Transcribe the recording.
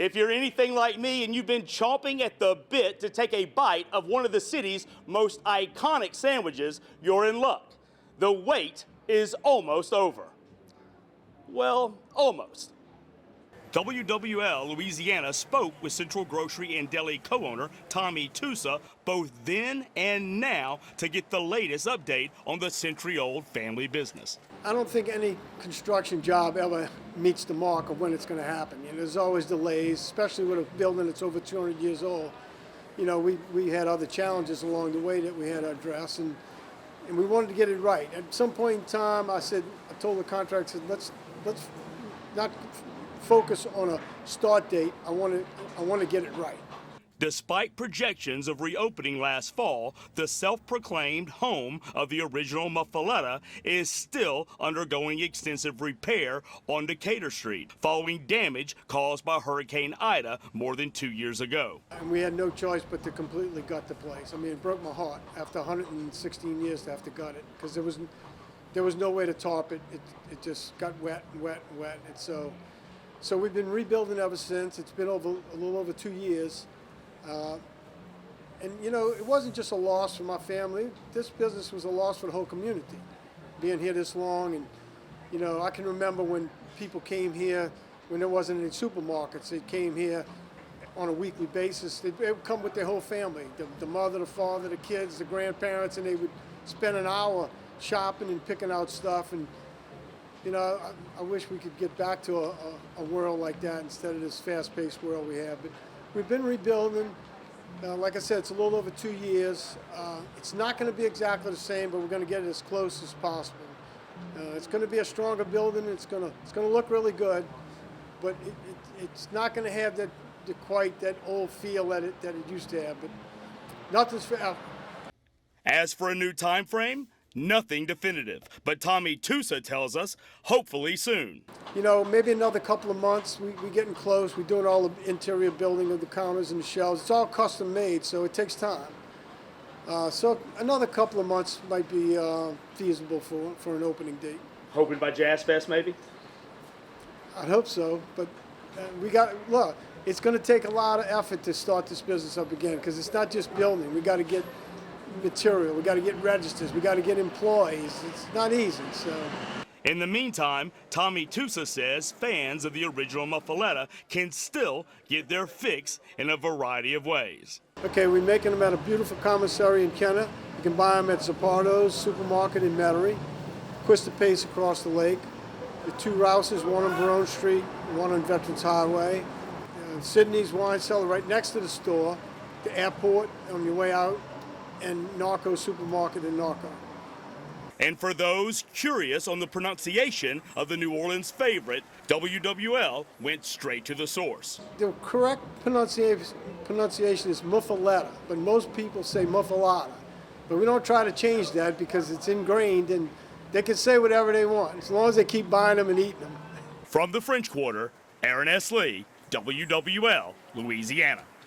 If you're anything like me and you've been chomping at the bit to take a bite of one of the city's most iconic sandwiches, you're in luck. The wait is almost over. Well, almost. WWL Louisiana spoke with Central Grocery and Deli co-owner Tommy Tusa both then and now to get the latest update on the century-old family business. I don't think any construction job ever meets the mark of when it's going to happen. You know, there's always delays, especially with a building that's over 200 years old. You know, we had other challenges along the way that we had to address, and we wanted to get it right. At some point in time, I told the contractor, let's not focus on a start date. I want to get it right. Despite projections of reopening last fall, the self-proclaimed home of the original Muffaletta is still undergoing extensive repair on Decatur Street, following damage caused by Hurricane Ida more than 2 years ago. And we had no choice but to completely gut the place. I mean, it broke my heart after 116 years to have to gut it, because there was no way to tarp it. It just got wet and wet and wet. And so we've been rebuilding ever since. It's been a little over 2 years. And you know, it wasn't just a loss for my family. This business was a loss for the whole community. Being here this long, and you know, I can remember when people came here when there wasn't any supermarkets. They came here on a weekly basis. They would come with their whole family, the mother, the father, the kids, the grandparents, and they would spend an hour shopping and picking out stuff. And you know, I wish we could get back to a world like that instead of this fast-paced world we have. But we've been rebuilding. Like I said, it's a little over 2 years. It's not going to be exactly the same, but we're going to get it as close as possible. It's going to be a stronger building. It's going to look really good, but it's not going to have quite that old feel that it used to have. But nothing's forever. As for a new time frame, nothing definitive, but Tommy Tusa tells us hopefully soon. You know, maybe another couple of months. We're getting close. We're doing all the interior building of the counters and the shelves. It's all custom made, so it takes time. So another couple of months might be feasible for an opening date. Hoping by Jazz Fest, maybe? I'd hope so, but look, it's going to take a lot of effort to start this business up again, because it's not just building. We got to get material, we got to get registers, we got to get employees. It's not easy. So in the meantime, Tommy Tusa says fans of the original Muffaletta can still get their fix in a variety of ways. Okay, we're making them at a beautiful commissary in Kenner. You can buy them at Zappardo's Supermarket in Metairie, Quista Pace across the lake, the two Rouses, one on Barone Street, one on Veterans Highway, Sydney's Wine Cellar right next to the store, the airport on your way out, and Narco Supermarket in Narco. And for those curious on the pronunciation of the New Orleans favorite, WWL went straight to the source. The correct pronunciation is Muffaletta, but most people say Muffaletta. But we don't try to change that because it's ingrained, and they can say whatever they want as long as they keep buying them and eating them. From the French Quarter, Aaron S. Lee, WWL, Louisiana.